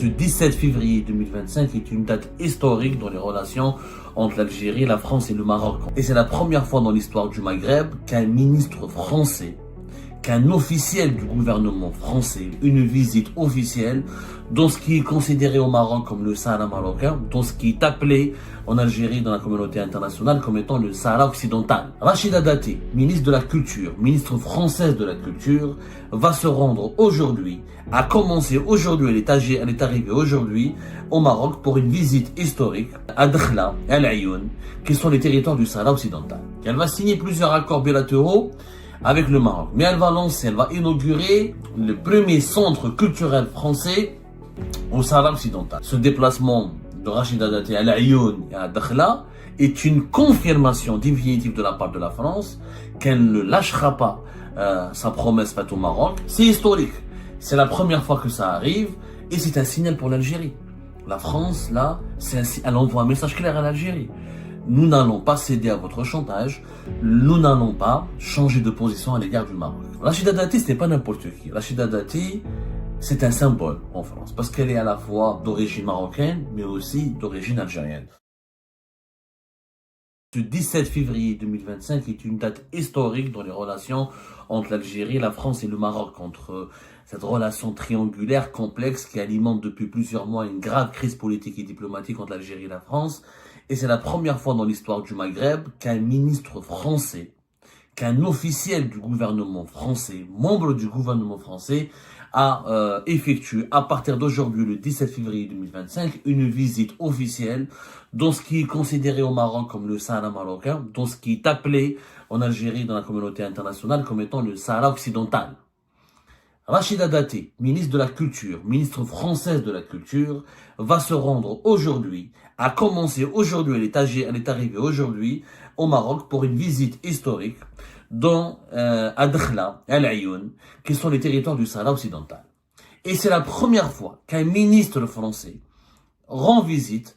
Ce 17 février 2025 est une date historique dans les relations entre l'Algérie, la France et le Maroc. Et c'est la première fois dans l'histoire du Maghreb qu'un ministre français, qu'un officiel du gouvernement français, une visite officielle dans ce qui est considéré au Maroc comme le Sahara marocain, dans ce qui est appelé en Algérie dans la communauté internationale comme étant le Sahara occidental. Rachida Dati, ministre de la Culture, ministre française de la Culture, va se rendre aujourd'hui, a commencé aujourd'hui, elle est arrivée aujourd'hui au Maroc pour une visite historique à Dakhla et à Laayoune, qui sont les territoires du Sahara occidental. Elle va signer plusieurs accords bilatéraux avec le Maroc. Mais elle va inaugurer le premier centre culturel français au Sahara occidental. Ce déplacement de Rachida Dati à Laayoune et à Dakhla est une confirmation définitive de la part de la France qu'elle ne lâchera pas sa promesse faite au Maroc. C'est historique. C'est la première fois que ça arrive et c'est un signal pour l'Algérie. La France, là, elle envoie un message clair à l'Algérie. Nous n'allons pas céder à votre chantage, nous n'allons pas changer de position à l'égard du Maroc. Rachida Dati, ce n'est pas n'importe qui. Rachida Dati, c'est un symbole en France, parce qu'elle est à la fois d'origine marocaine, mais aussi d'origine algérienne. Ce 17 février 2025 est une date historique dans les relations entre l'Algérie, la France et le Maroc, entre cette relation triangulaire complexe qui alimente depuis plusieurs mois une grave crise politique et diplomatique entre l'Algérie et la France. Et c'est la première fois dans l'histoire du Maghreb qu'un ministre français, qu'un officiel du gouvernement français, membre du gouvernement français, a effectué à partir d'aujourd'hui, le 17 février 2025, une visite officielle dans ce qui est considéré au Maroc comme le Sahara marocain, dans ce qui est appelé en Algérie dans la communauté internationale comme étant le Sahara occidental. Rachida Dati, ministre de la Culture, ministre française de la Culture, va se rendre aujourd'hui, a commencé aujourd'hui, elle est arrivée aujourd'hui au Maroc pour une visite historique dans à Dakhla et à Laayoune, qui sont les territoires du Sahara occidental. Et c'est la première fois qu'un ministre français rend visite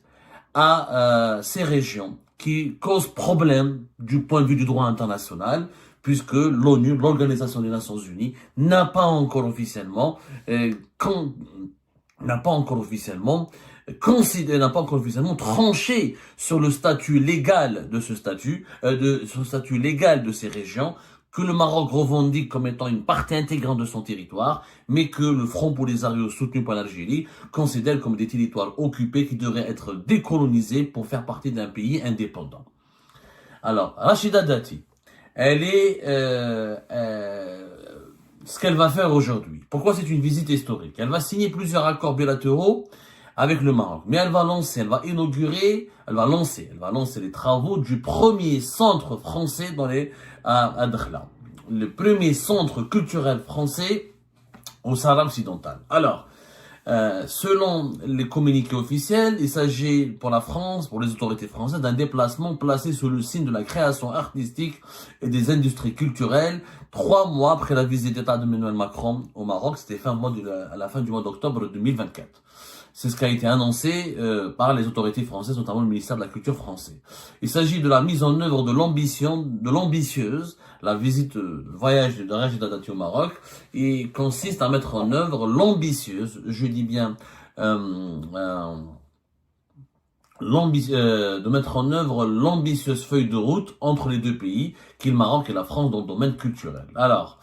à ces régions qui causent problème du point de vue du droit international, puisque l'ONU, l'Organisation des Nations Unies, n'a pas encore officiellement tranché sur le statut légal de ces régions, que le Maroc revendique comme étant une partie intégrante de son territoire, mais que le Front Polisario soutenu par l'Algérie considère comme des territoires occupés qui devraient être décolonisés pour faire partie d'un pays indépendant. Alors, Rachida Dati, elle est ce qu'elle va faire aujourd'hui. Pourquoi c'est une visite historique? Elle va signer plusieurs accords bilatéraux avec le Maroc. Mais elle va lancer les travaux du premier centre français à Dakhla. Le premier centre culturel français au Sahara occidental. Alors, selon les communiqués officiels, il s'agit pour la France, pour les autorités françaises, d'un déplacement placé sous le signe de la création artistique et des industries culturelles, 3 mois après la visite d'État d'Emmanuel Macron au Maroc. C'était à la fin du mois d'octobre 2024. C'est ce qui a été annoncé par les autorités françaises, notamment le ministère de la Culture français. Il s'agit de la mise en œuvre de l'ambitieuse, la visite, le voyage de Rachida Dati au Maroc, et consiste à mettre en œuvre l'ambitieuse, je dis bien, de mettre en œuvre l'ambitieuse feuille de route entre les deux pays, qui est le Maroc et la France dans le domaine culturel. Alors,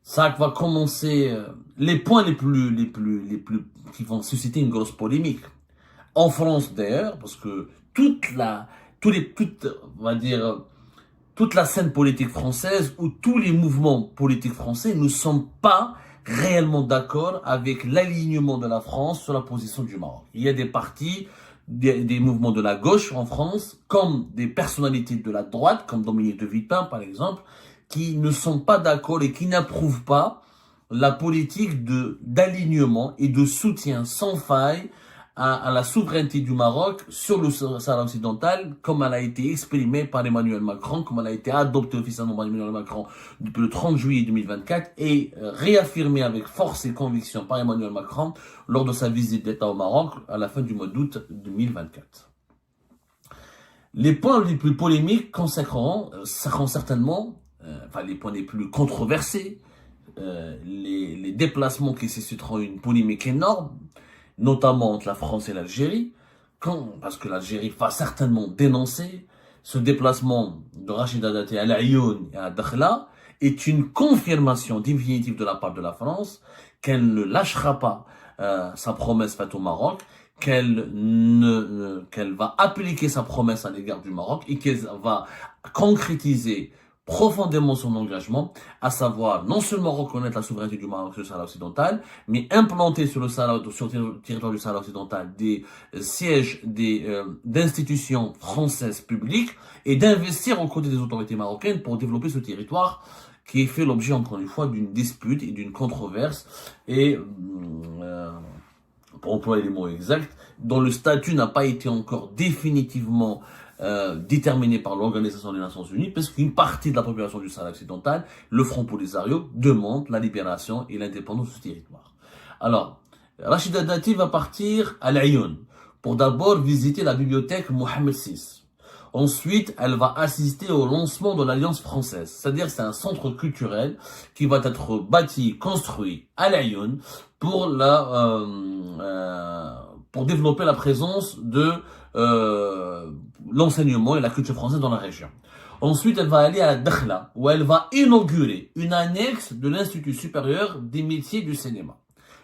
ça va commencer les points les plus qui vont susciter une grosse polémique en France d'ailleurs, parce que toute la scène politique française ou tous les mouvements politiques français ne sont pas réellement d'accord avec l'alignement de la France sur la position du Maroc. Il y a des partis, des mouvements de la gauche en France, comme des personnalités de la droite, comme Dominique de Villepin par exemple, qui ne sont pas d'accord et qui n'approuvent pas la politique d'alignement et de soutien sans faille à la souveraineté du Maroc sur le Sahara occidental, comme elle a été exprimée par Emmanuel Macron, comme elle a été adoptée officiellement par Emmanuel Macron depuis le 30 juillet 2024 et réaffirmée avec force et conviction par Emmanuel Macron lors de sa visite d'État au Maroc à la fin du mois d'août 2024. Les points les plus polémiques seront certainement les points les plus controversés, les déplacements qui susciteront une polémique énorme, notamment entre la France et l'Algérie, parce que l'Algérie va certainement dénoncer ce déplacement de Rachida Dati à l'Aïoun et à Dakhla, est une confirmation définitive de la part de la France qu'elle ne lâchera pas sa promesse faite au Maroc, qu'elle va appliquer sa promesse à l'égard du Maroc et qu'elle va concrétiser profondément son engagement, à savoir non seulement reconnaître la souveraineté du Maroc sur le Sahara occidental, mais implanter sur le territoire du Sahara occidental des sièges d'institutions françaises publiques et d'investir aux côtés des autorités marocaines pour développer ce territoire qui est fait l'objet, encore une fois, d'une dispute et d'une controverse et, pour employer les mots exacts, dont le statut n'a pas été encore définitivement déterminé par l'Organisation des Nations Unies, parce qu'une partie de la population du Sahara occidental, le Front Polisario, demande la libération et l'indépendance de ce territoire. Alors, Rachida Dati va partir à l'Aïoun pour d'abord visiter la bibliothèque Mohamed VI. Ensuite, elle va assister au lancement de l'Alliance française. C'est-à-dire que c'est un centre culturel qui va être bâti, construit à l'Aïoun pour pour développer la présence de l'enseignement et la culture française dans la région. Ensuite, elle va aller à Dakhla, où elle va inaugurer une annexe de l'Institut supérieur des métiers du cinéma.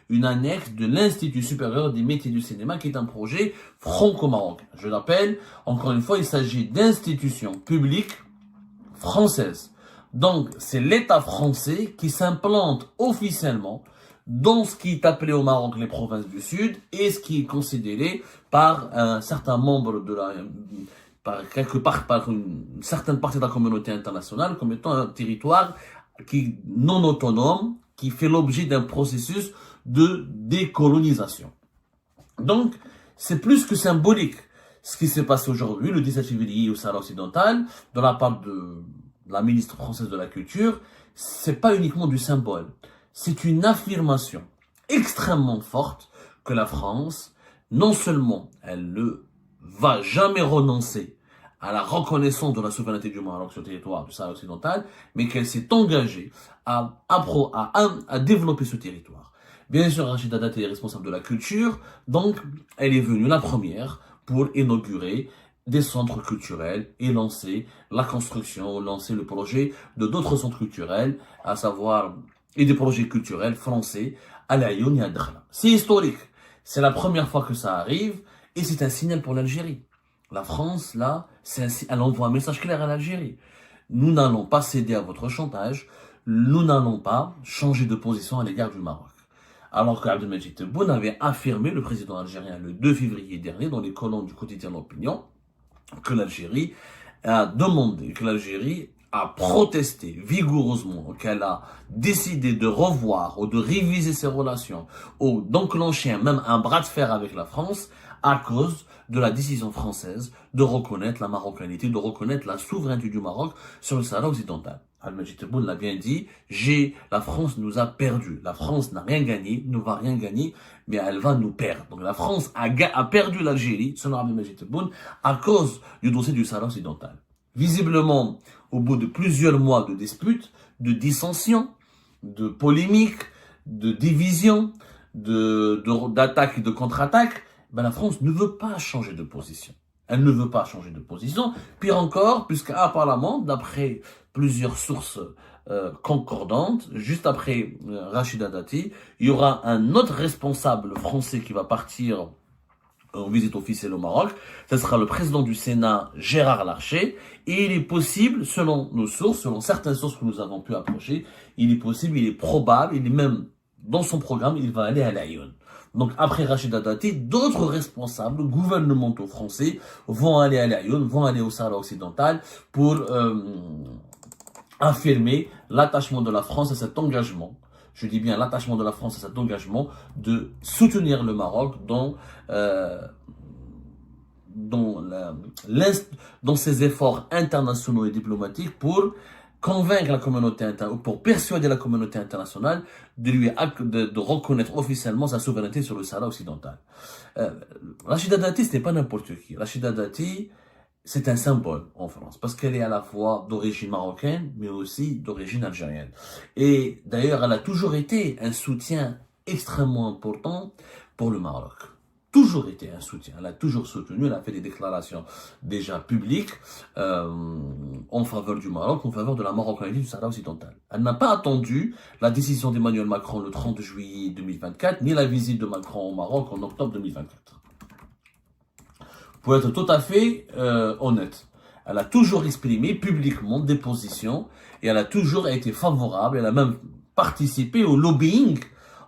Une annexe de l'Institut supérieur des métiers du cinéma, qui est un projet franco-marocain. Je l'appelle, encore une fois, il s'agit d'institutions publiques françaises. Donc, c'est l'État français qui s'implante officiellement dans ce qui est appelé au Maroc les provinces du Sud et ce qui est considéré par un certain membre de par une certaine partie de la communauté internationale comme étant un territoire qui non autonome, qui fait l'objet d'un processus de décolonisation. Donc, c'est plus que symbolique ce qui s'est passé aujourd'hui, le 17 février au Sahara occidental, de la part de la ministre française de la Culture. C'est pas uniquement du symbole. C'est une affirmation extrêmement forte que la France, non seulement elle ne va jamais renoncer à la reconnaissance de la souveraineté du Maroc sur le territoire du Sahara occidental, mais qu'elle s'est engagée à développer ce territoire. Bien sûr, Rachida Dati est responsable de la culture, donc elle est venue la première pour inaugurer des centres culturels et lancer la construction, lancer le projet de d'autres centres culturels, à savoir et des projets culturels français à l'Aïoun et à Dakhla. C'est historique. C'est la première fois que ça arrive et c'est un signal pour l'Algérie. La France, là, elle envoie un message clair à l'Algérie. Nous n'allons pas céder à votre chantage. Nous n'allons pas changer de position à l'égard du Maroc. Alors qu'Abdelmajid Tebboune avait affirmé, le président algérien, le 2 février dernier, dans les colonnes du quotidien L'Opinion, que l'Algérie a demandé, que l'Algérie a protesté vigoureusement, qu'elle a décidé de revoir ou de réviser ses relations ou d'enclencher même un bras de fer avec la France à cause de la décision française de reconnaître la marocanité, de reconnaître la souveraineté du Maroc sur le Sahara occidental. Abdelmajid Tebboune l'a bien dit, la France nous a perdu. La France n'a rien gagné, ne va rien gagner, mais elle va nous perdre. Donc la France a perdu l'Algérie, selon Abdelmajid Tebboune, à cause du dossier du Sahara occidental. Visiblement, au bout de plusieurs mois de disputes, de dissensions, de polémiques, de divisions, d'attaques et de contre-attaques, la France ne veut pas changer de position. Elle ne veut pas changer de position. Pire encore, puisqu'apparemment, d'après plusieurs sources concordantes, juste après Rachida Dati, il y aura un autre responsable français qui va partir en visite officielle au Maroc. Ce sera le président du Sénat, Gérard Larcher. Et il est possible, selon nos sources, selon certaines sources que nous avons pu approcher, il est possible, il est probable, il est même dans son programme, il va aller à l'Aïoun. Donc après Rachida Dati, d'autres responsables gouvernementaux français vont aller à l'Aïoun, vont aller au Sahara occidental pour affirmer l'attachement de la France à cet engagement. Je dis bien l'attachement de la France à cet engagement de soutenir le Maroc dans ses efforts internationaux et diplomatiques pour convaincre la communauté internationale, pour persuader la communauté internationale de reconnaître officiellement sa souveraineté sur le Sahara occidental. Rachida Dati, ce n'est pas n'importe qui. Rachida Dati, c'est un symbole en France, parce qu'elle est à la fois d'origine marocaine, mais aussi d'origine algérienne. Et d'ailleurs, elle a toujours été un soutien extrêmement important pour le Maroc. Toujours été un soutien. Elle a toujours soutenu, elle a fait des déclarations déjà publiques en faveur du Maroc, en faveur de la marocanité du Sahara occidental. Elle n'a pas attendu la décision d'Emmanuel Macron le 30 juillet 2024, ni la visite de Macron au Maroc en octobre 2024. Pour être tout à fait honnête, elle a toujours exprimé publiquement des positions et elle a toujours été favorable, elle a même participé au lobbying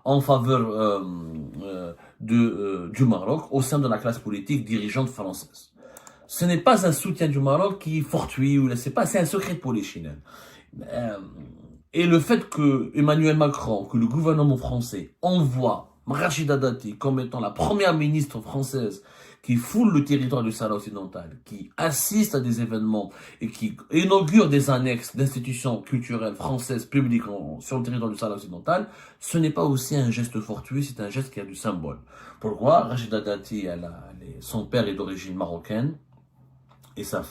en faveur du Maroc au sein de la classe politique dirigeante française. Ce n'est pas un soutien du Maroc qui est fortuit, c'est un secret de polichinelle. Et le fait que Emmanuel Macron, que le gouvernement français envoie Rachida Dati comme étant la première ministre française qui foule le territoire du Sahara occidental, qui assiste à des événements et qui inaugure des annexes d'institutions culturelles françaises publiques sur le territoire du Sahara occidental, ce n'est pas aussi un geste fortuit, c'est un geste qui a du symbole. Pourquoi? Rachida Dati, son père est d'origine marocaine et sa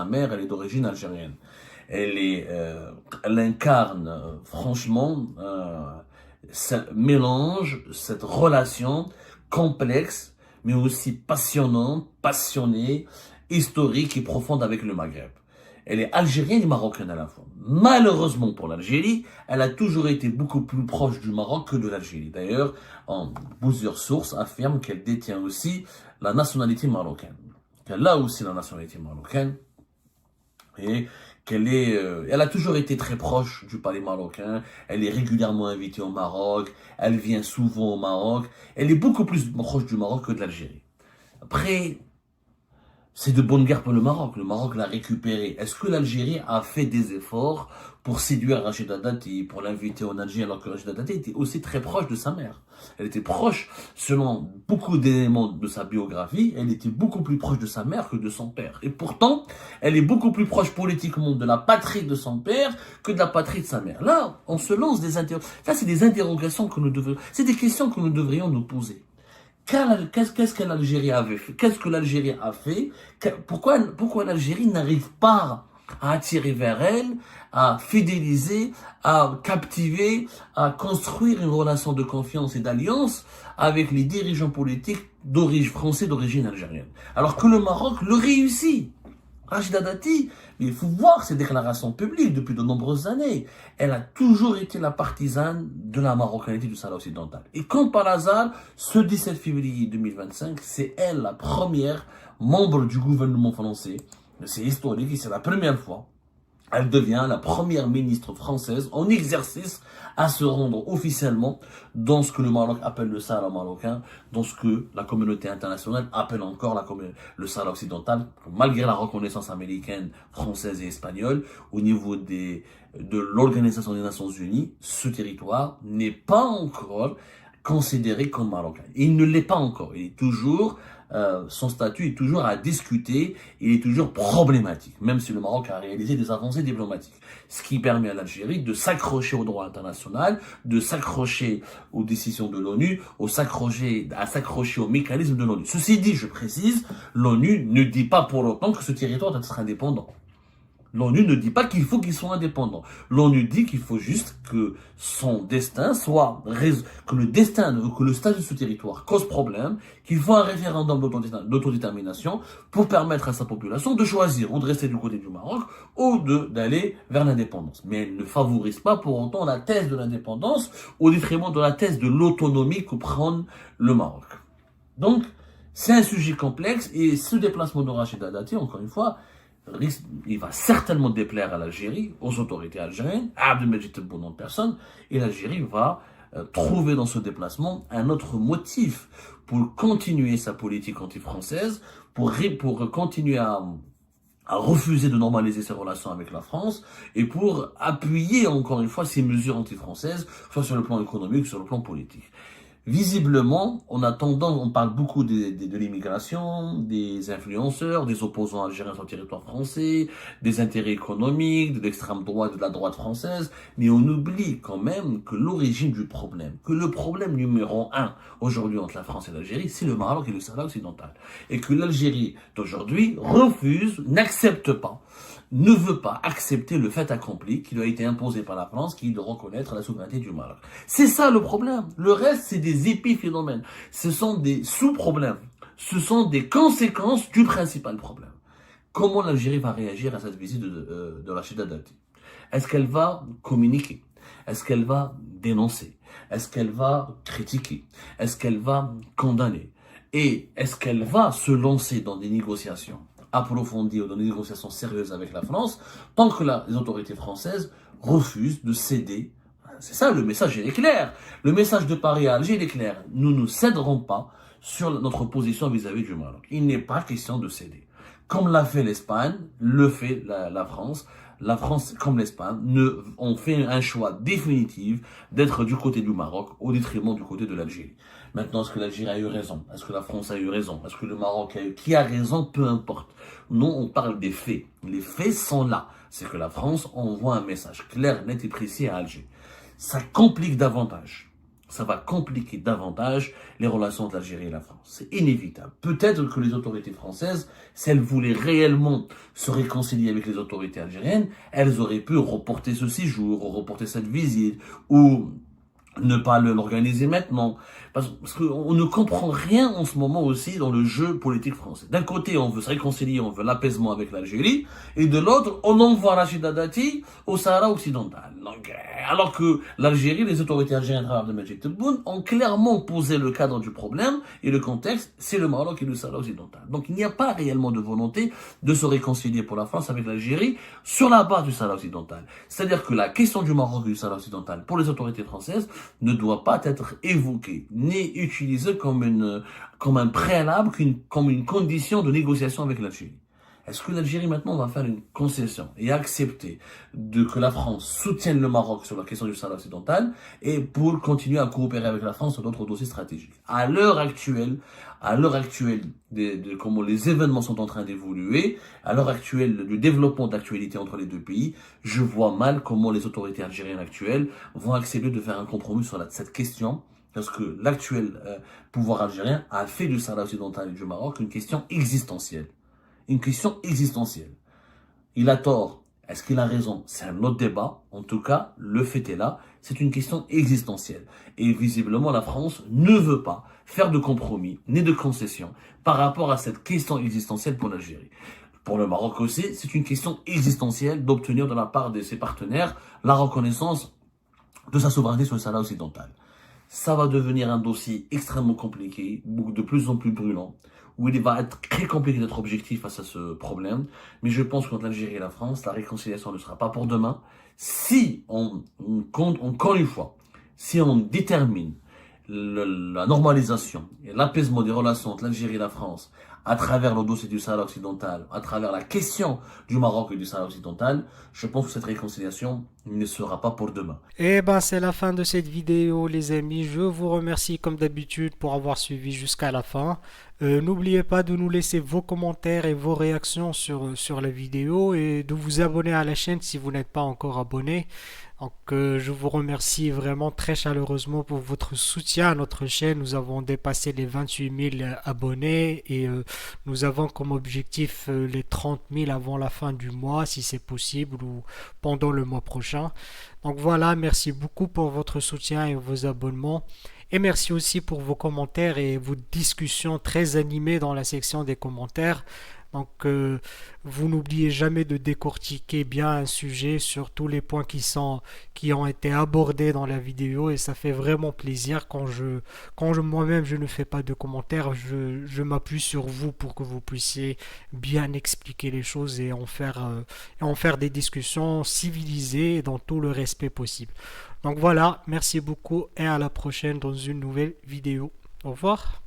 mère, elle est d'origine algérienne. Elle incarne franchement ce mélange, cette relation complexe, mais aussi passionnante, passionnée, historique et profonde avec le Maghreb. Elle est algérienne et marocaine à la fois. Malheureusement pour l'Algérie, elle a toujours été beaucoup plus proche du Maroc que de l'Algérie. D'ailleurs, plusieurs sources affirment qu'elle détient aussi la nationalité marocaine. Qu'elle a aussi la nationalité marocaine et elle a toujours été très proche du palais marocain, elle est régulièrement invitée au Maroc, elle vient souvent au Maroc, elle est beaucoup plus proche du Maroc que de l'Algérie. Après, c'est de bonne guerre pour le Maroc l'a récupéré. Est-ce que l'Algérie a fait des efforts pour séduire Rachida Dati, pour l'inviter en Algérie, alors que Rachida Dati était aussi très proche de sa mère. Elle était proche, selon beaucoup d'éléments de sa biographie, elle était beaucoup plus proche de sa mère que de son père. Et pourtant, elle est beaucoup plus proche politiquement de la patrie de son père que de la patrie de sa mère. Là, on se lance des interrogations. Ça, c'est des interrogations c'est des questions que nous devrions nous poser. Qu'est-ce que l'Algérie avait fait? Qu'est-ce que l'Algérie a fait? Pourquoi l'Algérie n'arrive pas à attirer vers elle, à fidéliser, à captiver, à construire une relation de confiance et d'alliance avec les dirigeants politiques d'origine français, d'origine algérienne? Alors que le Maroc le réussit. Rachida Dati, mais il faut voir ses déclarations publiques depuis de nombreuses années. Elle a toujours été la partisane de la marocanité du Sahara occidental. Et comme par hasard, ce 17 février 2025, c'est elle la première membre du gouvernement français. C'est historique et c'est la première fois. Elle devient la première ministre française en exercice à se rendre officiellement dans ce que le Maroc appelle le Sahara marocain, dans ce que la communauté internationale appelle encore le Sahara occidental, malgré la reconnaissance américaine, française et espagnole, au niveau de l'Organisation des Nations Unies, ce territoire n'est pas encore considéré comme marocain. Et il ne l'est pas encore. Il est toujours, son statut est toujours à discuter, il est toujours problématique, même si le Maroc a réalisé des avancées diplomatiques. Ce qui permet à l'Algérie de s'accrocher au droit international, de s'accrocher aux décisions de l'ONU, à s'accrocher aux mécanismes de l'ONU. Ceci dit, je précise, l'ONU ne dit pas pour autant que ce territoire doit être indépendant. L'ONU ne dit pas qu'il faut qu'il soit indépendant. L'ONU dit qu'il faut juste que son destin que le statut de ce territoire cause problème, qu'il faut un référendum d'autodétermination pour permettre à sa population de choisir ou de rester du côté du Maroc ou d'aller vers l'indépendance. Mais elle ne favorise pas pour autant la thèse de l'indépendance au détriment de la thèse de l'autonomie que prône le Maroc. Donc, c'est un sujet complexe et ce déplacement de Rachida Dati, encore une fois, il va certainement déplaire à l'Algérie, aux autorités algériennes, à Abdelmejid Tebboune en personne, et l'Algérie va trouver dans ce déplacement un autre motif pour continuer sa politique anti-française, pour continuer à refuser de normaliser ses relations avec la France et pour appuyer encore une fois ses mesures anti-françaises, soit sur le plan économique, soit sur le plan politique. Visiblement, on parle beaucoup de l'immigration, des influenceurs, des opposants algériens sur le territoire français, des intérêts économiques, de l'extrême droite, de la droite française, mais on oublie quand même que l'origine du problème, que le problème numéro un aujourd'hui entre la France et l'Algérie, c'est le Maroc et le Sahara occidental. Et que l'Algérie d'aujourd'hui refuse, n'accepte pas, ne veut pas accepter le fait accompli qui lui a été imposé par la France, qui est de reconnaître la souveraineté du Maroc. C'est ça le problème. Le reste, c'est des épiphénomènes. Ce sont des sous-problèmes. Ce sont des conséquences du principal problème. Comment l'Algérie va réagir à cette visite de Rachida Dati? Est-ce qu'elle va communiquer? Est-ce qu'elle va dénoncer? Est-ce qu'elle va critiquer? Est-ce qu'elle va condamner? Et est-ce qu'elle va se lancer dans des négociations approfondies ou dans des négociations sérieuses avec la France, tant que les autorités françaises refusent de céder? C'est ça, le message, il est clair. Le message de Paris à Alger, il est clair. Nous ne céderons pas sur notre position vis-à-vis du Maroc. Il n'est pas question de céder. Comme l'a fait l'Espagne, le fait la France. La France, comme l'Espagne, ont fait un choix définitif d'être du côté du Maroc au détriment du côté de l'Algérie. Maintenant, est-ce que l'Algérie a eu raison? Est-ce que la France a eu raison? Est-ce que le Maroc a eu... Qui a raison? Peu importe. Non, on parle des faits. Les faits sont là. C'est que la France envoie un message clair, net et précis à Alger. Ça complique davantage. Ça va compliquer davantage les relations entre l'Algérie et la France. C'est inévitable. Peut-être que les autorités françaises, si elles voulaient réellement se réconcilier avec les autorités algériennes, elles auraient pu reporter ce séjour, ou reporter cette visite, ou ne pas l'organiser maintenant. Parce qu'on ne comprend rien en ce moment aussi dans le jeu politique français. D'un côté, on veut se réconcilier, on veut l'apaisement avec l'Algérie, et de l'autre, on envoie Rachida Dati au Sahara occidental. Donc, alors que l'Algérie, les autorités algériennes à travers de Majid Tebboune ont clairement posé le cadre du problème, et le contexte, c'est le Maroc et le Sahara occidental. Donc, il n'y a pas réellement de volonté de se réconcilier pour la France avec l'Algérie sur la base du Sahara occidental. C'est-à-dire que la question du Maroc et du Sahara occidental pour les autorités françaises ne doit pas être évoquée, ni utilisée comme un préalable, comme une condition de négociation avec l'Algérie. Est-ce que l'Algérie maintenant va faire une concession et accepter que la France soutienne le Maroc sur la question du Sahara occidental et pour continuer à coopérer avec la France sur d'autres dossiers stratégiques? À l'heure actuelle, de comment les événements sont en train d'évoluer, à l'heure actuelle du développement d'actualité entre les deux pays, je vois mal comment les autorités algériennes actuelles vont accepter de faire un compromis sur cette question, parce que l'actuel pouvoir algérien a fait du Sahara occidental et du Maroc une question existentielle. Une question existentielle. Il a tort. Est-ce qu'il a raison? C'est un autre débat. En tout cas, le fait est là. C'est une question existentielle. Et visiblement, la France ne veut pas faire de compromis, ni de concession par rapport à cette question existentielle pour l'Algérie. Pour le Maroc aussi, c'est une question existentielle d'obtenir de la part de ses partenaires la reconnaissance de sa souveraineté sur le Sahara occidental. Ça va devenir un dossier extrêmement compliqué, de plus en plus brûlant, où il va être très compliqué d'être objectif face à ce problème. Mais je pense qu'entre l'Algérie et la France, la réconciliation ne sera pas pour demain. Si encore une fois, si on détermine la normalisation et l'apaisement des relations entre l'Algérie et la France à travers le dossier du Sahara occidental, à travers la question du Maroc et du Sahara occidental, je pense que cette réconciliation ne sera pas pour demain. Et ben c'est la fin de cette vidéo les amis, je vous remercie comme d'habitude pour avoir suivi jusqu'à la fin. N'oubliez pas de nous laisser vos commentaires et vos réactions sur la vidéo et de vous abonner à la chaîne si vous n'êtes pas encore abonné. Donc je vous remercie vraiment très chaleureusement pour votre soutien à notre chaîne. Nous avons dépassé les 28 000 abonnés et nous avons comme objectif les 30 000 avant la fin du mois si c'est possible ou pendant le mois prochain. Donc voilà, merci beaucoup pour votre soutien et vos abonnements. Et merci aussi pour vos commentaires et vos discussions très animées dans la section des commentaires. Donc, vous n'oubliez jamais de décortiquer bien un sujet sur tous les points qui ont été abordés dans la vidéo et ça fait vraiment plaisir quand moi-même je ne fais pas de commentaires, je m'appuie sur vous pour que vous puissiez bien expliquer les choses et en faire des discussions civilisées et dans tout le respect possible. Donc voilà, merci beaucoup et à la prochaine dans une nouvelle vidéo. Au revoir.